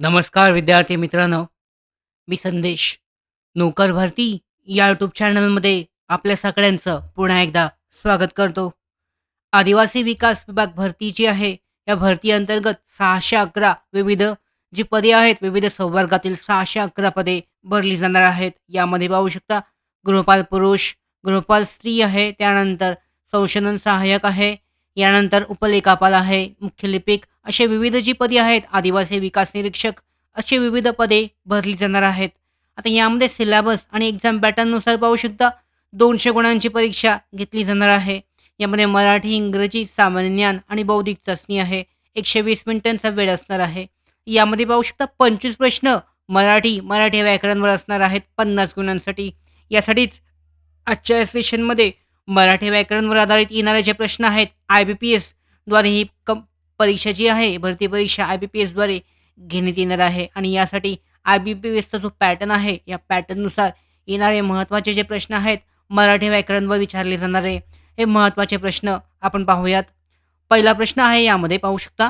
नमस्कार विद्यार्थी मित्रांनो, मी संदेश. नोकर भरती या यूट्यूब चॅनलमध्ये आपल्या सगळ्यांचं पुन्हा एकदा स्वागत करतो. आदिवासी विकास विभाग भरती जी आहे, या भरती अंतर्गत 611 विविध जी पदे आहेत, विविध संवर्गातील 611 पदे भरली जाणार आहेत. यामध्ये पाहू शकता गृहपाल पुरुष, गृहपाल स्त्री आहे, त्यानंतर संशोधन सहाय्यक आहे, यानंतर उपलेखापाल आहे, मुख्य लिपिक असे विविध जी पदे आहेत, आदिवासी विकास निरीक्षक अशी विविध पदे भरली जाणार आहेत. आता यामध्ये सिलेबस आणि एक्झाम पॅटर्ननुसार पाहू शकता 200 गुणांची परीक्षा घेतली जाणार आहे. यामध्ये मराठी, इंग्रजी, सामान्य ज्ञान आणि बौद्धिक चाचणी आहे. 120 मिनिटांचा वेळ असणार आहे. यामध्ये पाहू शकता 25 प्रश्न मराठी व्याकरणवर असणार आहेत 50 गुणांसाठी. यासाठीच आजच्या या सेशनमध्ये मराठी व्याकरणवर आधारित येणारे जे प्रश्न आहेत, IBPS द्वारे ही परीक्षा जी आहे, भरती परीक्षा IBPSद्वारे घेण्यात येणार आहे आणि यासाठी IBPSचा जो पॅटर्न आहे, या पॅटर्ननुसार येणारे महत्त्वाचे जे प्रश्न आहेत, मराठी व्याकरणवर विचारले जाणारे हे महत्त्वाचे प्रश्न आपण पाहूयात. पहिला प्रश्न आहे यामध्ये पाहू शकता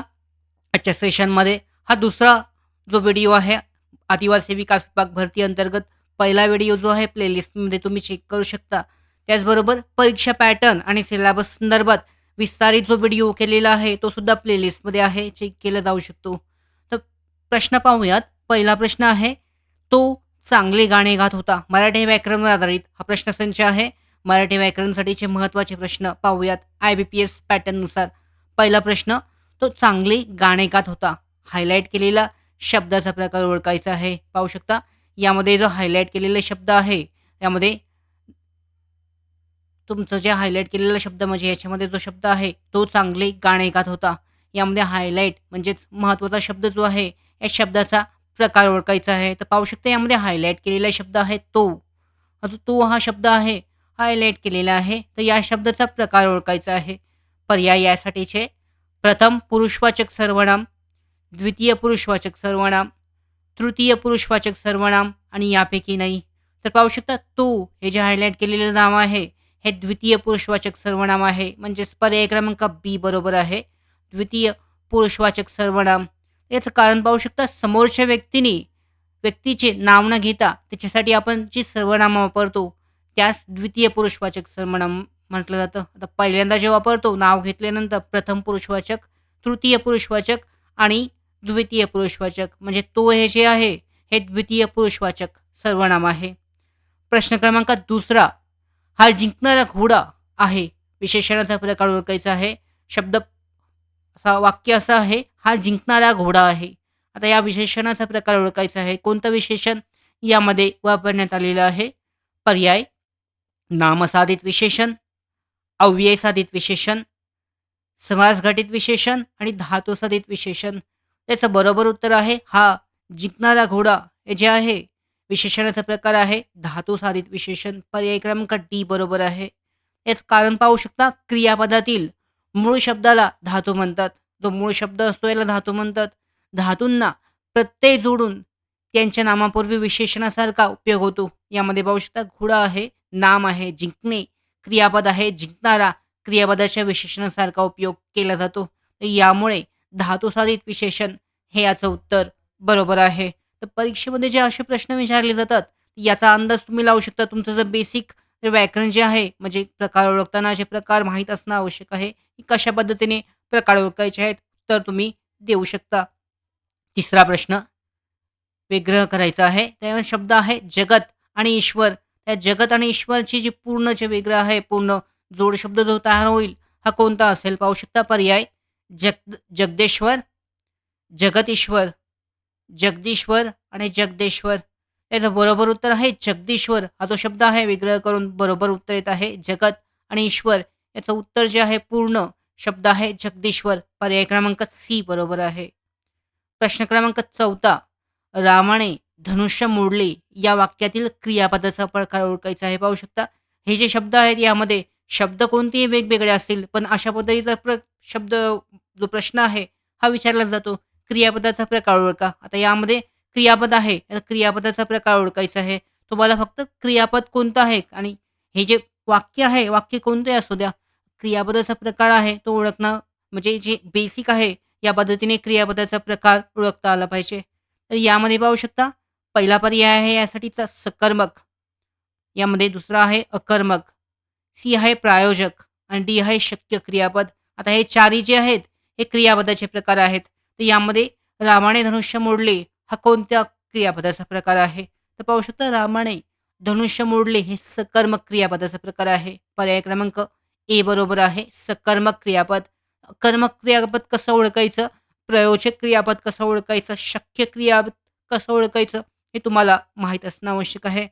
आजच्या सेशनमध्ये हा दुसरा जो व्हिडिओ आहे, आदिवासी विकास विभाग भरती अंतर्गत पहिला व्हिडिओ जो आहे प्लेलिस्टमध्ये तुम्ही चेक करू शकता. त्याचबरोबर परीक्षा पॅटर्न आणि सिलेबस संदर्भात विस्तारित जो व्हिडिओ केलेला आहे, तो सुद्धा प्लेलिस्टमध्ये आहे, चेक केला जाऊ शकतो. तर प्रश्न पाहूयात. पहिला प्रश्न आहे, तो चांगले गाणे गात होता. मराठी व्याकरणवर आधारित हा प्रश्नसंच आहे. मराठी व्याकरणसाठीचे महत्त्वाचे प्रश्न पाहूयात IBPS पॅटर्ननुसार. पहिला प्रश्न, तो चांगले गाणे गात होता. हायलाइट केलेला शब्दाचा प्रकार ओळखायचा आहे. पाहू शकता यामध्ये जो हायलाइट केलेला शब्द आहे, त्यामध्ये तुमचं जे हायलाइट केलेला शब्द म्हणजे याच्यामध्ये जो शब्द आहे, तो चांगले गाणे गात होता. यामध्ये हायलाइट म्हणजेच महत्त्वाचा शब्द जो आहे, या शब्दाचा प्रकार ओळखायचा आहे. तर पाहू शकता यामध्ये हायलाइट केलेला शब्द आहे तो. आता तो हा शब्द आहे, हायलाइट केलेला आहे. तर या शब्दाचा प्रकार ओळखायचा आहे. पर्याय यासाठीचे: प्रथम पुरुषवाचक सर्वनाम, द्वितीय पुरुषवाचक सर्वनाम, तृतीय पुरुषवाचक सर्वनाम आणि यापैकी नाही. तर पाहू शकता तो हे जे हायलाइट केलेलं नाव आहे, हे द्वितीय पुरुषवाचक सर्वनाम आहे. म्हणजेच पर्याय क्रमांक बी बरोबर आहे. द्वितीय पुरुषवाचक सर्वनाम. याचं कारण पाहू शकता समोरच्या व्यक्तीचे नाव न घेता त्याच्यासाठी आपण जी सर्वनाम वापरतो, त्यास द्वितीय पुरुषवाचक सर्वनाम म्हटलं जातं. आता पहिल्यांदा जे वापरतो नाव घेतल्यानंतर प्रथम पुरुषवाचक, तृतीय पुरुषवाचक आणि द्वितीय पुरुषवाचक, म्हणजे तो हे जे आहे, हे द्वितीय पुरुषवाचक सर्वनाम आहे. प्रश्न क्रमांक दुसरा, हा जिंकणारा घोडा आहे. विशेषणाचा प्रकार ओळखायचा आहे. शब्द वाक्य असं आहे, हा जिंकणारा घोडा आहे. आता या विशेषणाचा प्रकार ओळखायचा आहे. कोणतं विशेषण यामध्ये वापरण्यात आलेलं आहे? पर्याय: नामसाधित विशेषण, अव्ययसाधित विशेषण, समासघटित विशेषण आणि धातुसाधित विशेषण. त्याचं बरोबर उत्तर आहे हा जिंकणारा घोडा हे जे आहे, विशेषणाचा प्रकार आहे धातुसाधित विशेषण. पर्याय क्रमांक डी बरोबर आहे. याचं कारण पाहू शकता क्रियापदातील मूळ शब्दाला धातू म्हणतात. जो मूळ शब्द असतो याला धातू म्हणतात. धातूंना प्रत्यय जोडून त्यांच्या नामापूर्वी विशेषणासारखा उपयोग होतो. यामध्ये पाहू शकता घोडा आहे, नाम आहे, जिंकणे क्रियापद आहे, जिंकणारा क्रियापदाच्या विशेषणासारखा उपयोग केला जातो. तर यामुळे धातुसाधित विशेषण हे याचं उत्तर बरोबर आहे. तर परीक्षेमध्ये जे असे प्रश्न विचारले जातात, याचा अंदाज तुम्ही लावू शकता. तुमचं जर बेसिक व्याकरण जे आहे, म्हणजे प्रकार ओळखताना जे प्रकार माहीत असणं आवश्यक आहे, की कशा पद्धतीने प्रकार ओळखायचे आहेत, तर तुम्ही देऊ शकता. तिसरा प्रश्न विग्रह करायचा आहे. त्यामध्ये शब्द आहे जगत आणि ईश्वर. त्या जगत आणि ईश्वरची जी पूर्ण जे विग्रह आहे, पूर्ण जोड शब्द जो तयार होईल, हा कोणता असेल? पाहू शकता पर्याय: जगदेश्वर, जगतीश्वर, जगदीश्वर आणि जगदेश्वर. याचं बरोबर उत्तर आहे जगदीश्वर. हा जो शब्द आहे विग्रह करून बरोबर उत्तर येत आहे जगत आणि ईश्वर. याचं उत्तर जे आहे पूर्ण शब्द आहे जगदीश्वर. पर्याय क्रमांक सी बरोबर आहे. प्रश्न क्रमांक चौथा, रामाने धनुष्य मोडले या वाक्यातील क्रियापदाचा प्रकार ओळखायचा आहे. पाहू शकता हे जे शब्द आहेत, यामध्ये शब्द कोणतेही वेगवेगळे असतील, पण अशा पद्धतीचा शब्द जो प्रश्न आहे, हा विचारला जातो. क्रियापदाचा प्रकार ओळखा. आता यामध्ये क्रियापद आहे, या क्रियापदाचा प्रकार ओळखायचा आहे. तुम्हाला फक्त क्रियापद कोणतं आहे आणि हे जे वाक्य आहे, वाक्य कोणते असू द्या, क्रियापदाचा प्रकार आहे तो ओळखणं म्हणजे जे बेसिक आहे, या पद्धतीने क्रियापदाचा प्रकार ओळखता आला पाहिजे. तर यामध्ये पाहू शकता पहिला पर्याय आहे यासाठीचा सकर्मक. यामध्ये दुसरा आहे अकर्मक, सी आहे प्रायोजक आणि डी आहे शक्य क्रियापद. आता हे चारही जे आहेत हे क्रियापदाचे प्रकार आहेत. तर यामध्ये रामाने धनुष्य मोडले हा कोणत्या क्रियापदाचा प्रकार आहे? तर पाहू शकता रामाने धनुष्य मोडले हे सकर्मक क्रियापदाचा प्रकार आहे. पर्याय क्रमांक ए बरोबर आहे सकर्मक क्रियापद. कर्मक क्रियापद कसं ओळखायचं? प्रयोजक क्रियापद कसं ओळखायचं? शक्य क्रियापद कसं ओळखायचं? हे तुम्हाला माहीत असणं आवश्यक आहे.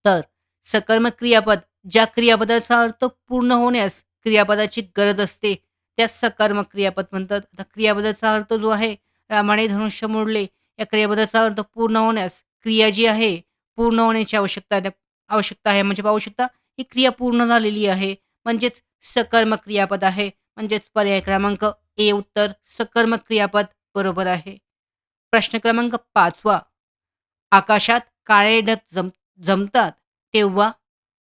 तर सकर्मक क्रियापद ज्या क्रियापदाचा अर्थ पूर्ण होण्यास क्रियापदाची गरज असते, त्यास सकर्मक क्रियापद म्हणतात. आता क्रियापदाचा अर्थ जो आहे, रामाने धनुष्य मोडले या क्रियापदाचा अर्थ पूर्ण होण्यास क्रिया जी आहे, पूर्ण होण्याची आवश्यकता आहे. म्हणजे पाहू शकता ही क्रिया पूर्ण झालेली आहे. म्हणजेच सकर्मक क्रियापद आहे. म्हणजेच पर्याय क्रमांक ए उत्तर सकर्मक क्रियापद बरोबर आहे. प्रश्न क्रमांक 5वा. आकाशात काळे ढग जमतात तेव्हा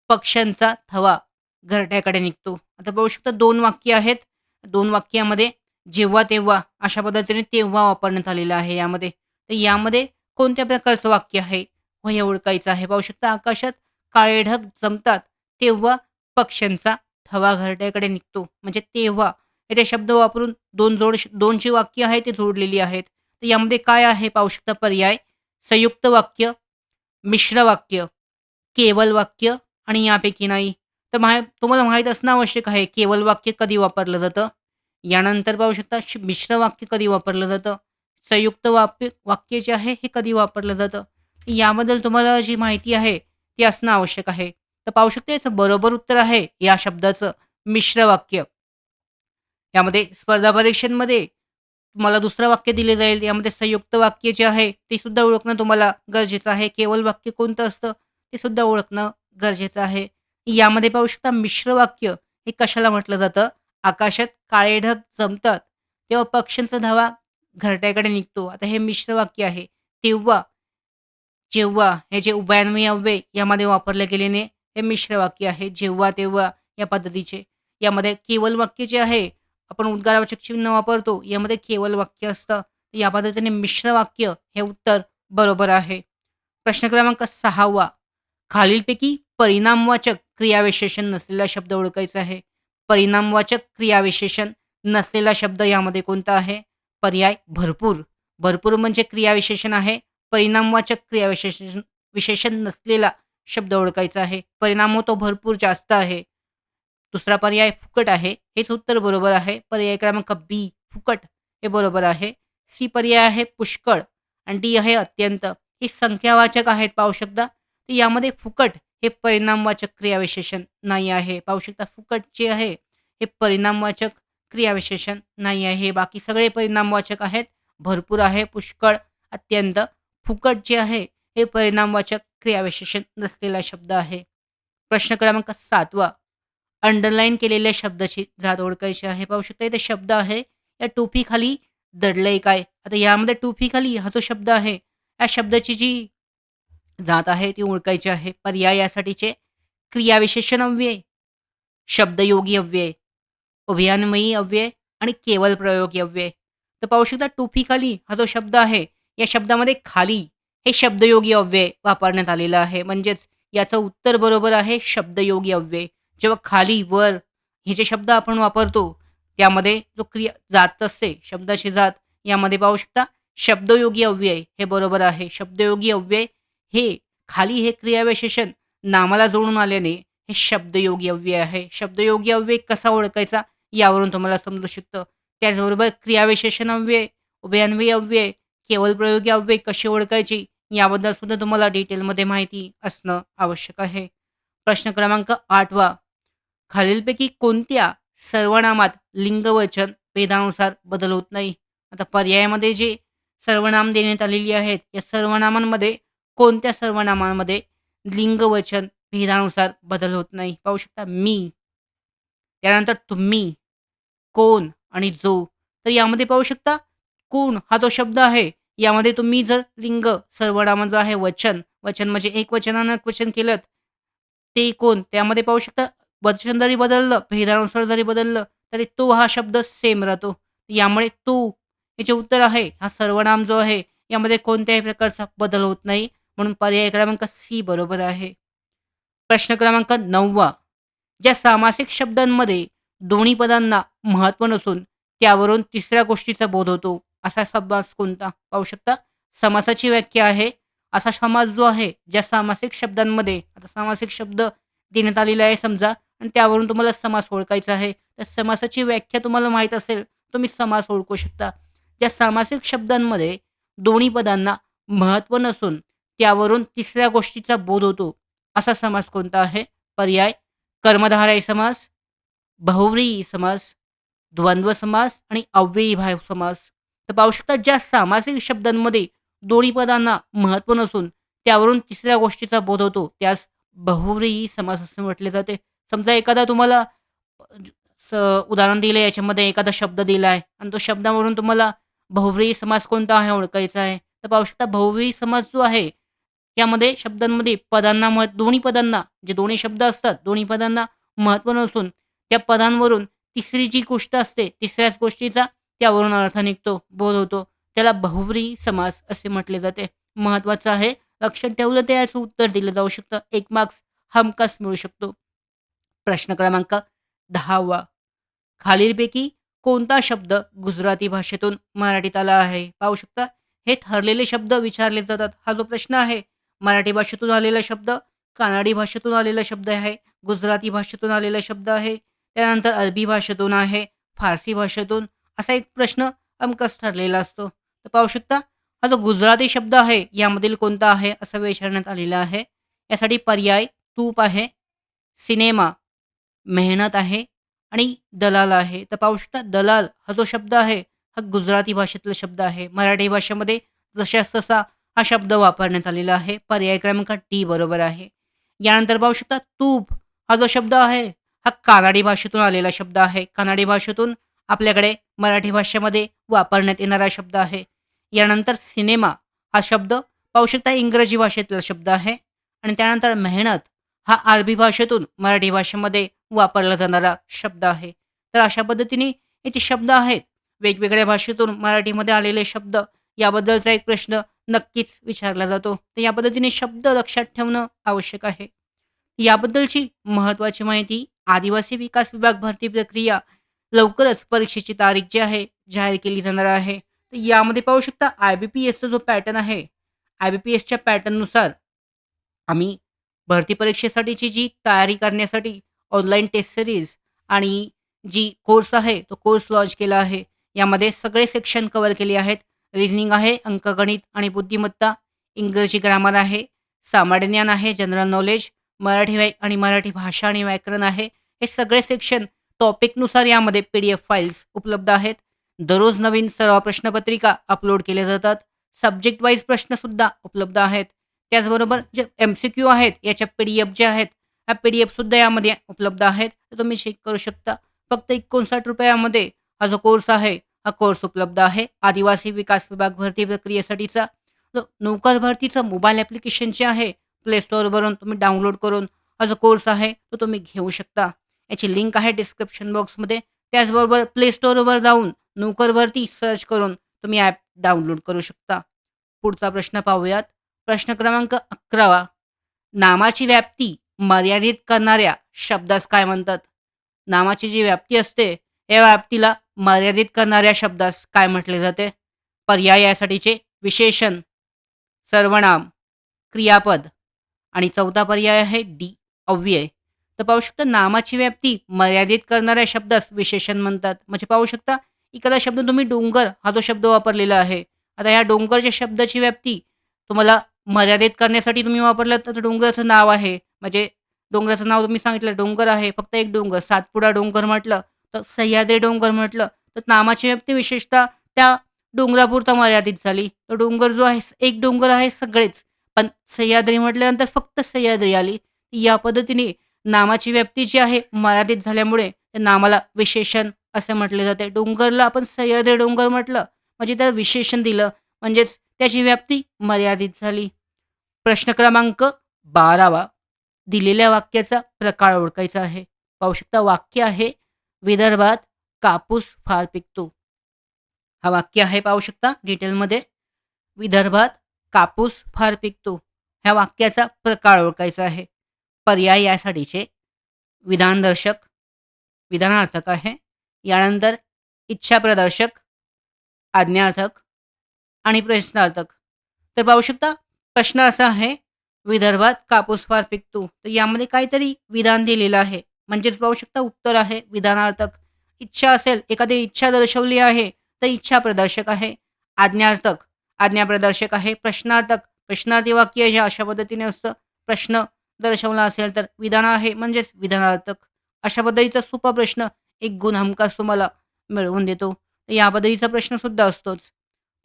पक्ष्यांचा थवा घरट्याकडे निघतो. आता पाहू शकता 2 वाक्य आहेत. 2 वाक्यामध्ये जेव्हा, तेव्हा अशा पद्धतीने तेव्हा वापरण्यात आलेलं आहे यामध्ये. तर यामध्ये कोणत्या प्रकारचं वाक्य आहे? व हे ओळखायचं आहे. पाहू शकता आकाशात काळे ढग जमतात तेव्हा पक्ष्यांचा थवा घरट्याकडे निघतो. म्हणजे तेव्हा हे शब्द वापरून 2 जी वाक्य आहेत ते जोडलेली आहेत. तर यामध्ये काय आहे पाहू शकता पर्याय संयुक्त वाक्य, मिश्र वाक्य, केवल वाक्य आणि यापैकी नाही. तर तुम्हाला माहीत असणं आवश्यक आहे केवल वाक्य कधी वापरलं जातं. यानंतर पाहू शकता मिश्र वाक्य कधी वापरलं जातं. संयुक्त वाक्य जे आहे हे कधी वापरलं जातं. याबद्दल तुम्हाला जी माहिती आहे ती असणं आवश्यक आहे. तर पाहू शकता याचं बरोबर उत्तर आहे या शब्दाचं मिश्र वाक्य. यामध्ये स्पर्धा परीक्षांमध्ये तुम्हाला दुसरं वाक्य दिले जाईल. यामध्ये संयुक्त वाक्य जे आहे ते सुद्धा ओळखणं तुम्हाला गरजेचं आहे. केवळ वाक्य कोणतं असतं ते सुद्धा ओळखणं गरजेचं आहे. यामध्ये पाहू शकता मिश्र वाक्य हे कशाला म्हटलं जातं? आकाशात काळे ढग जमतात तेव्हा पक्ष्यांचा धावा घरट्याकडे निघतो. आता हे मिश्र वाक्य आहे. तेव्हा, जेव्हा हे जे उभयान्वयी अव्यय यामध्ये वापरले गेल्याने हे मिश्र वाक्य आहे. जेव्हा, तेव्हा या पद्धतीचे. यामध्ये केवल वाक्य जे आहे आपण उद्गारवाचक चिन्ह वापरतो. यामध्ये केवल वाक्य असतं. या पद्धतीने मिश्र वाक्य हे उत्तर बरोबर आहे. प्रश्न क्रमांक 6वा. खालीलपैकी परिणामवाचक क्रियाविशेषण नसलेला शब्द ओळखायचा आहे. परिणामवाचक क्रियाविशेषण नसलेला शब्द यामध्ये कोणता आहे? पर्याय भरपूर. भरपूर म्हणजे क्रियाविशेषण आहे. परिणामवाचक विशेषण नसलेला शब्द ओळखायचा आहे. परिणाम होतो भरपूर जास्त आहे. दुसरा पर्याय फुकट आहे. हेच उत्तर बरोबर आहे. पर्याय क्रमांक बी फुकट हे बरोबर आहे. सी पर्याय आहे पुष्कळ आणि डी आहे अत्यंत. हे संख्यावाचक आहेत पाहू शकता. तर यामध्ये फुकट हे परिणामवाचक क्रियाविशेषण नाही आहे. पाहू शकता फुकट जे आहे हे परिणामवाचक क्रियाविशेषण नाही आहे. बाकी सगळे परिणामवाचक आहेत. भरपूर आहे, पुष्कळ, अत्यंत. फुकट जे आहे हे परिणामवाचक क्रियाविशेषण नसलेला शब्द आहे. प्रश्न क्रमांक 7वा. अंडरलाईन केलेल्या शब्दाची जात ओळखायची आहे. पाहू शकता इथे शब्द आहे. या टोपीखाली दडलंय काय? आता यामध्ये टोपीखाली हा जो शब्द आहे, या शब्दाची जी जात आहे ती ओळखायची आहे. पर्याय यासाठीचे क्रियाविशेषण अव्यय, शब्दयोगी अव्यय, उभयान्वयी अव्यय आणि केवळ प्रयोगी अव्यय. तर पाहू शकता टोपीखाली हा जो शब्द आहे, या शब्दामध्ये खाली हे शब्दयोगी अव्यय वापरण्यात आलेलं आहे. म्हणजेच याचं उत्तर बरोबर आहे शब्दयोगी अव्यय. जेव्हा खाली, वर हे जे शब्द आपण वापरतो, त्यामध्ये जो जात असते, शब्दाची जात, यामध्ये पाहू शकता शब्दयोगी अव्यय हे बरोबर आहे. शब्दयोगी अव्यय हे खाली हे क्रियाविशेषण नामाला जोडून आल्याने हे शब्दयोगी अव्यय आहे. शब्दयोगी अव्यय कसा ओळखायचा यावरून तुम्हाला समजू शकतं. त्याचबरोबर क्रियाविशेषण अव्यय, उभयान्वयी अव्यय, केवळ प्रयोगी अव्यय कसे ओळखायचे याबद्दल सुद्धा तुम्हाला डिटेलमध्ये माहिती असणं आवश्यक आहे. प्रश्न क्रमांक 8वा. खालीलपैकी कोणत्या सर्वनामात लिंगवचन भेदानुसार बदल होत नाही? आता पर्यायामध्ये जे सर्वनाम देण्यात आलेली आहेत, या सर्वनामांमध्ये कोणत्या सर्वनामांमध्ये लिंगवचन भेदानुसार बदल होत नाही? पाहू शकता मी, त्यानंतर तुम्ही, कोण आणि जो. तर यामध्ये पाहू शकता कोण हा जो शब्द आहे, यामध्ये तुम्ही जर लिंग सर्वनामाचं आहे वचन, वचन म्हणजे एकवचनानं वचन केलं, ते कोण त्यामध्ये पाहू शकता वचन जरी बदललं, भेदानुसार जरी बदललं, तरी तो हा शब्द सेम राहतो. यामुळे तो हे जे उत्तर आहे, हा सर्वनाम जो आहे, यामध्ये कोणत्याही प्रकारचा बदल होत नाही. म्हणून पर्याय क्रमांक सी बरोबर आहे. प्रश्न क्रमांक 9 ज्या सामासिक शब्दांमध्ये दोन्ही पदांना महत्त्व नसून त्यावरून तिसऱ्या गोष्टीचा बोध होतो, असा समास कोणता? पाहू शकता. समासाची व्याख्या आहे. असा समास जो आहे, ज्या सामासिक शब्दांमध्ये आता सामासिक शब्द देण्यात आलेला आहे समजा आणि त्यावरून तुम्हाला समास ओळखायचा आहे. त्या समासाची व्याख्या तुम्हाला माहीत असेल, तुम्ही समास ओळखू शकता. ज्या सामासिक शब्दांमध्ये दोन्ही पदांना महत्त्व नसून त्यावरून तिसऱ्या गोष्टीचा बोध होतो, असा समास कोणता आहे? पर्याय कर्मधारय समास, बहुव्रीही समास, द्वंद्व समास आणि अव्ययीभाव समास. तर पाहू शकता ज्या सामासिक शब्दांमध्ये दोन्ही पदांना महत्त्व नसून त्यावरून तिसऱ्या गोष्टीचा बोध होतो त्यास बहुव्रीही समास असे म्हटले जाते. समजा एखादा तुम्हाला स उदाहरण दिलं याच्यामध्ये एखादा शब्द दिला आहे आणि तो शब्दावरून तुम्हाला बहुव्रीही समास कोणता आहे ओळखायचा आहे. तर पाहू शकता बहुव्रीही समास जो आहे यामध्ये शब्दांमध्ये पदांना दोन्ही पदांना जे दोन्ही शब्द असतात दोन्ही पदांना महत्त्व नसून त्या पदांवरून तिसरी जी गोष्ट असते तिसऱ्याच गोष्टीचा त्यावरून अर्थ निघतो, बोध होतो. त्याला बहुव्रीही समास असे म्हटले जाते. महत्त्वाचं आहे. लक्षात ठेवलं तर याचं उत्तर दिलं जाऊ शकतं. 1 मार्क्स हमखास मिळू शकतो. प्रश्न क्रमांक 10 खालीलपैकी कोणता शब्द गुजराती भाषेतून मराठीत आला आहे? पाहू शकता. हे ठरलेले शब्द विचारले जातात. हा जो प्रश्न आहे, मराठी भाषेतून आलेला शब्द, कानडी भाषेतून आलेला शब्द आहे, गुजराती भाषेतून आलेला शब्द आहे, त्यानंतर अरबी भाषेतून आहे, फारसी भाषेतून असा एक प्रश्न हमखास ठरलेला असतो. तर पाहू शकता, हा जो गुजराती शब्द आहे, यामधील कोणता आहे असं विचारण्यात आलेलं आहे. यासाठी पर्याय तूप आहे, सिनेमा, मेहनत आहे आणि दलाल आहे. तर पाहू शकता दलाल हा जो शब्द आहे, हा गुजराती भाषेतला शब्द आहे. मराठी भाषेमध्ये जशास तसा हा शब्द वापरण्यात आलेला आहे. पर्याय क्रमांक डी बरोबर आहे. यानंतर पाहू शकता तूप हा जो शब्द आहे, हा कानडी भाषेतून आलेला शब्द आहे. कानडी भाषेतून आपल्याकडे मराठी भाषेमध्ये वापरण्यात येणारा शब्द आहे. यानंतर सिनेमा हा शब्द पाहू शकता इंग्रजी भाषेतला शब्द आहे आणि त्यानंतर मेहनत हा अरबी भाषेतून मराठी भाषेमध्ये वापरला जाणारा शब्द आहे. तर अशा पद्धतीने हे जे शब्द आहेत, वेगवेगळ्या भाषेतून मराठीमध्ये आलेले शब्द याबद्दलचा एक प्रश्न नक्कीच विचारला जातो. तर या पद्धतीने शब्द लक्षात ठेवणं आवश्यक आहे. याबद्दलची महत्त्वाची माहिती आदिवासी विकास विभाग भरती प्रक्रिया लवकरच परीक्षेची तारीख जी आहे जाहीर केली जाणार आहे. तर यामध्ये पाहू शकता IBPSचा जो पॅटर्न आहे, IBPSच्या पॅटर्ननुसार आम्ही भरती परीक्षेसाठीची जी तयारी करण्यासाठी ऑनलाईन टेस्ट सीरीज आणि जी कोर्स आहे, तो कोर्स लॉन्च केला आहे. यामध्ये सगळे सेक्शन कव्हर केले आहेत. रिझनिंग आहे, अंकगणित आणि बुद्धिमत्ता, इंग्रजी ग्रामर आहे, सामान्य ज्ञान आहे, जनरल नॉलेज, मराठी आणि मराठी भाषा आणि व्याकरण आहे. हे सगळे सेक्शन टॉपिकनुसार यामध्ये PDF फाइल्स उपलब्ध आहेत. दररोज नवीन सराव प्रश्नपत्रिका अपलोड केल्या जातात. सब्जेक्ट वाईज प्रश्नसुद्धा उपलब्ध आहेत. त्याचबरोबर जे MCQ आहेत, याच्या PDF ज्या आहेत, ह्या PDF सुद्धा यामध्ये उपलब्ध आहेत. तर तुम्ही चेक करू शकता. फक्त ₹59 मध्ये हा जो कोर्स आहे, हा कोर्स उपलब्ध आहे. आदिवासी विकास विभाग भरती प्रक्रियेसाठीचा जो नोकर भरतीचं मोबाईल ॲप्लिकेशन जे आहे, प्ले स्टोअरवरून तुम्ही डाउनलोड करून हा जो कोर्स आहे, तो तुम्ही घेऊ शकता. याची लिंक आहे डिस्क्रिप्शन बॉक्समध्ये. त्याचबरोबर प्ले स्टोअरवर जाऊन नोकर भरती सर्च करून तुम्ही ॲप डाउनलोड करू शकता. पुढचा प्रश्न पाहूयात. प्रश्न क्रमांक 11 नामाची व्याप्ती मर्यादित करणाऱ्या शब्दास काय म्हणतात? नामाची जी व्याप्ती असते, या व्याप्तीला मर्यादित करणाऱ्या शब्दास काय म्हटले जाते? पर्याय यासाठीचे विशेषण, सर्वनाम, क्रियापद आणि चौथा पर्याय आहे डी अव्यय. तर पाहू शकता नामाची व्याप्ती मर्यादित करणाऱ्या शब्दास विशेषण म्हणतात. म्हणजे पाहू शकता एखादा शब्द तुम्ही डोंगर हा जो शब्द वापरलेला आहे. आता ह्या डोंगरच्या शब्दाची व्याप्ती तुम्हाला मर्यादित करण्यासाठी तुम्ही वापरलं तर डोंगराचं नाव आहे. म्हणजे डोंगराचं नाव तुम्ही सांगितलं डोंगर आहे, फक्त एक डोंगर, सातपुडा डोंगर म्हटलं, तर सह्याद्री डोंगर म्हटलं, तर नामाची व्याप्ती विशेषतः त्या डोंगरापुरता मर्यादित झाली. तो डोंगर जो आहे एक डोंगर आहे सगळेच. पण सह्याद्री म्हटल्यानंतर फक्त सह्याद्री आली. या पद्धतीने नामाची व्याप्ती जी आहे मर्यादित झाल्यामुळे त्या नामाला विशेषण असे म्हटले जाते. डोंगरला आपण सह्याद्री डोंगर म्हटलं म्हणजे त्याला विशेषण दिलं म्हणजेच त्याची व्याप्ती मर्यादित झाली. प्रश्न क्रमांक 12 दिलेल्या वाक्याचा प्रकार ओळखायचा आहे. पाहू शकता वाक्य आहे विदर्भात कापूस फार पिकतो. हा वाक्य आहे पाहू शकता डिटेलमध्ये. विदर्भात कापूस फार पिकतो. ह्या वाक्याचा प्रकार ओळखायचा आहे. पर्याय यासाठीचे विधानदर्शक, विधानार्थक आहे. यानंतर इच्छाप्रदर्शक, आज्ञार्थक आणि प्रश्नार्थक. तर पाहू शकता प्रश्न असा आहे, विदर्भात कापूस फार पिकतो. तर यामध्ये काहीतरी विधान दिलेलं आहे. म्हणजेच पाहू शकता उत्तर आहे विधानार्थक. इच्छा असेल, एखादी इच्छा दर्शवली आहे, तर इच्छा प्रदर्शक आहे. आज्ञार्थक, आज्ञा प्रदर्शक आहे. प्रश्नार्थक, प्रश्नार्थी वाक्य हे अशा पद्धतीने असतं. प्रश्न दर्शवला असेल तर विधान आहे म्हणजेच विधानार्थक. अशा पद्धतीचा सोपा प्रश्न एक गुण हमखास तुम्हाला मिळवून देतो. तर या पद्धतीचा प्रश्नसुद्धा असतोच.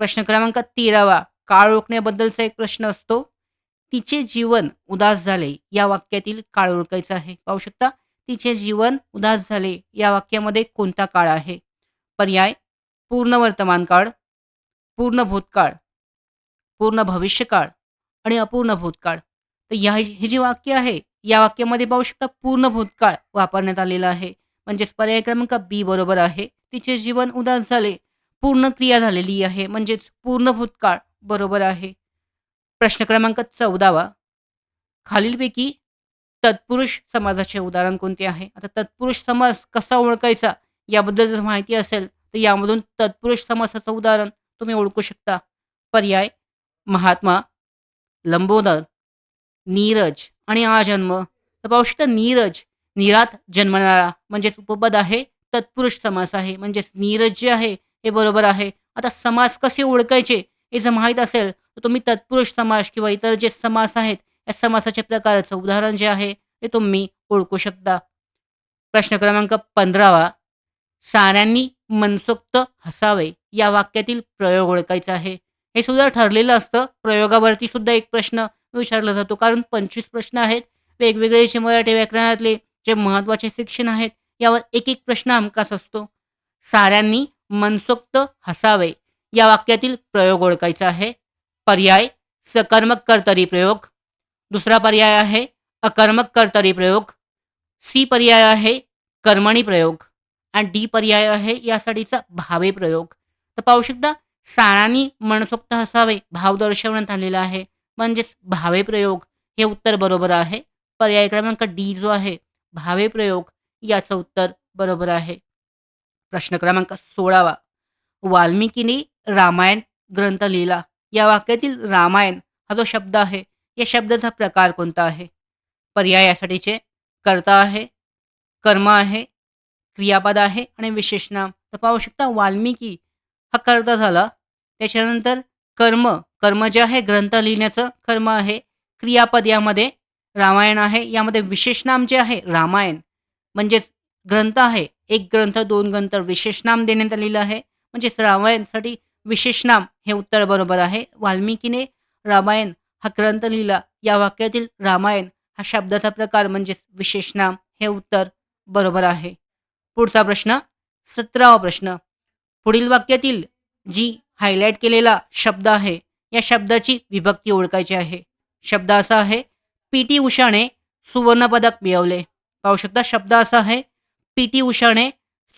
प्रश्न क्रमांक 13वा काळ ओळखण्याबद्दलचा एक प्रश्न असतो. तिचे जीवन उदास झाले या वाक्यातील काळ ओळखायचा आहे. पाहू शकता तिचे जीवन उदास झाले या वाक्यामध्ये कोणता काळ आहे? पर्याय पूर्ण वर्तमान काळ, पूर्ण भूतकाळ, पूर्ण भविष्यकाळ आणि अपूर्ण भूतकाळ. तर हे जे वाक्य आहे, या वाक्यामध्ये पाहू शकता पूर्ण भूतकाळ वापरण्यात आलेला आहे. म्हणजेच पर्याय क्रमांक बी बरोबर आहे. तिचे जीवन उदास झाले, पूर्ण क्रिया झालेली आहे म्हणजेच पूर्ण भूतकाळ बरोबर आहे. प्रश्न क्रमांक 14वा खालीलपैकी तत्पुरुष समासाचे उदाहरण कोणते आहे? आता तत्पुरुष समास कसा ओळखायचा याबद्दल जर माहिती असेल, तर यामधून तत्पुरुष समासाचं उदाहरण तुम्ही ओळखू शकता. पर्याय महात्मा, लंबोदर, नीरज आणि आजन्म. तर पाहू शकता नीरज, नीरात जन्मणारा म्हणजेच उपपद आहे. तत्पुरुष समास आहे म्हणजेच नीरज जे आहे हे बरोबर आहे. आता समास कसे ओळखायचे हे जर माहीत असेल, तर तुम्ही तत्पुरुष समास किंवा इतर जे समास आहेत, या समासाच्या प्रकाराचं उदाहरण जे आहे ते तुम्ही ओळखू शकता. प्रश्न क्रमांक 15वा साऱ्यांनी मनसोक्त हसावे या वाक्यातील प्रयोग ओळखायचा आहे. हे सुद्धा ठरलेलं असतं. प्रयोगावरती सुद्धा एक प्रश्न विचारला जातो. कारण 25 प्रश्न आहेत. वेगवेगळे जे मराठी व्याकरणातले जे महत्त्वाचे सेक्शन आहेत, यावर एक प्रश्न हमखास असतो. साऱ्यांनी मनसोक्त हसावे या वाक्यातील प्रयोग ओळखायचा आहे. पर्याय सकर्मक कर्तरी प्रयोग. दुसरा पर्याय आहे अकर्मक कर्तरी प्रयोग. सी पर्याय आहे कर्मणी प्रयोग आणि डी पर्याय आहे यासाठीचा भावे प्रयोग. तर पाहू शकता सारांनी मनसोक्त हसावे भाव दर्शवण्यात आलेला आहे म्हणजेच भावे प्रयोग हे उत्तर बरोबर आहे. पर्याय क्रमांक डी जो आहे भावे प्रयोग याचं उत्तर बरोबर आहे. प्रश्न क्रमांक 16वा वाल्मिकीने रामायण ग्रंथ लिहिला या वाक्यातील रामायण हा जो शब्द आहे या शब्दाचा प्रकार कोणता आहे? पर्याय यासाठीचे कर्ता आहे, कर्म आहे, क्रियापद आहे आणि विशेषनाम. तर पाहू शकता वाल्मिकी हा कर्ता झाला. त्याच्यानंतर कर्म, कर्म जे आहे ग्रंथ लिहिण्याचं कर्म आहे. क्रियापद यामध्ये रामायण आहे. यामध्ये विशेषनाम जे आहे रामायण म्हणजेच ग्रंथ आहे. एक ग्रंथ, दोन ग्रंथ विशेषनाम देण्यात आलेलं आहे. म्हणजेच रामायणसाठी विशेषनाम हे उत्तर बरोबर आहे. वाल्मिकीने रामायण हा ग्रंथ लिहिला या वाक्यातील रामायण हा शब्दाचा प्रकार म्हणजेच विशेषनाम हे उत्तर बरोबर आहे. पुढचा प्रश्न 17वा प्रश्न. पुढील वाक्यातील जी हायलाइट केलेला शब्द आहे या शब्दाची विभक्ती ओळखायची आहे. शब्द असा आहे पी.टी. उषाने सुवर्णपदक मिळवले. पाहू शकता शब्द असा आहे पी.टी. उषाने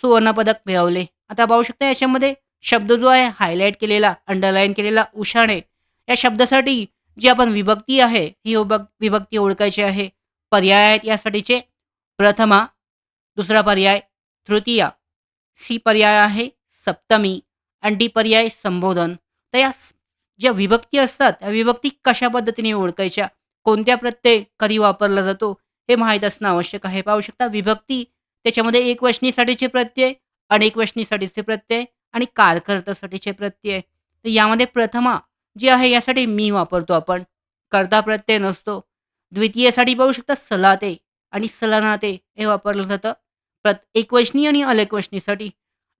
सुवर्णपदक मिळवले. आता पाहू शकता याच्यामध्ये शब्द जो आहे हायलाइट केलेला, अंडरलाईन केलेला उषाने या शब्दासाठी जी आपण विभक्ती आहे ही विभक्ती ओळखायची आहे. पर्याय आहेत यासाठीचे प्रथमा, दुसरा पर्याय तृतीया, सी पर्याय आहे सप्तमी आणि डी पर्याय संबोधन. तर या ज्या विभक्ती असतात त्या विभक्ती कशा पद्धतीने ओळखायच्या, कोणत्या प्रत्यय कधी वापरला जातो हे माहीत असणं आवश्यक आहे. पाहू शकता विभक्ती त्याच्यामध्ये एकवचनीसाठीचे प्रत्यय, अनेकवचनीसाठीचे प्रत्यय आणि कारकर्त्यासाठीचे प्रत्यय. तर यामध्ये प्रथमा जी आहे यासाठी मी वापरतो आपण, कर्ता प्रत्यय नसतो. द्वितीयसाठी पाहू शकता सलाते आणि सलानाते हे वापरलं जातं. एकवचनी आणि अनेकवचनीसाठी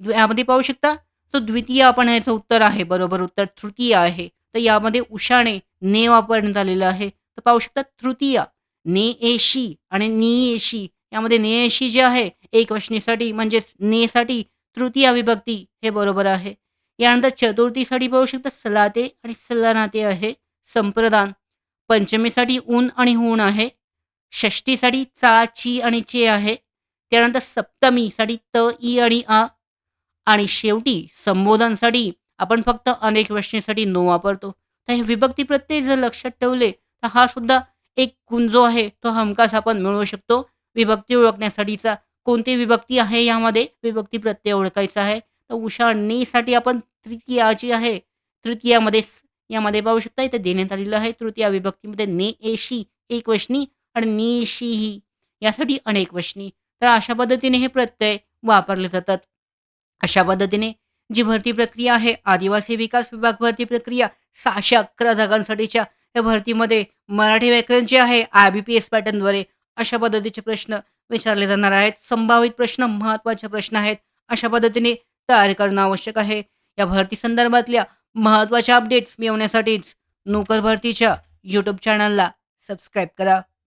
यामध्ये पाहू शकता तो द्वितीय आपण याचं उत्तर आहे बरोबर उत्तर तृतीय आहे. तर यामध्ये उषाने ने वापरण्यात आलेलं आहे. तर पाहू शकता तृतीय ने एशी आणि नी एशी यामध्ये ने एशी जे आहे एकवचनीसाठी म्हणजेच नेसाठी तृतीय विभक्ती हे बरोबर आहे. यानंतर चतुर्थीसाठी पाहू शकता सलाते आणि सलानाते आहे संप्रदान. पंचमीसाठी ऊन आणि हूण आहे. षष्टीसाठी चा, ची आणि चे आहे. त्यानंतर सप्तमीसाठी त, ई आणि आ आणि शेवटी संबोधनसाठी आपण फक्त अनेक वचनेसाठी नो वापरतो. तर हे विभक्ती प्रत्यय जर लक्षात ठेवले, तर हा सुद्धा एक गुण जो आहे, तो हमखास आपण मिळवू शकतो. विभक्ती ओळखण्यासाठीचा कोणती विभक्ती आहे यामध्ये विभक्ती प्रत्यय ओळखायचा आहे. तर उषा नी आपण तृतीया जी आहे, तृतीयामध्ये यामध्ये पाहू शकता इथे देण्यात आलेलं आहे. तृतीया विभक्तीमध्ये ने, एशी एकवचनी आणि निशीही यासाठी अनेकवचनी. तर अशा पद्धतीने हे प्रत्यय वापरले जातात. अशा पद्धतीने जी भरती प्रक्रिया आहे, आदिवासी विकास विभाग भरती प्रक्रिया 611 जागांसाठीच्या या भरतीमध्ये मराठी व्याकरण जे आहे IBPS पॅटर्नद्वारे अशा पद्धतीचे प्रश्न विचारले जाणार आहेत. संभावित प्रश्न, महत्त्वाचे प्रश्न आहेत. अशा पद्धतीने तयार करणं आवश्यक आहे. या भरती संदर्भातल्या महत्त्वाच्या अपडेट्स मिळवण्यासाठीच नोकर भरतीच्या यूट्यूब चॅनलला सबस्क्राईब करा.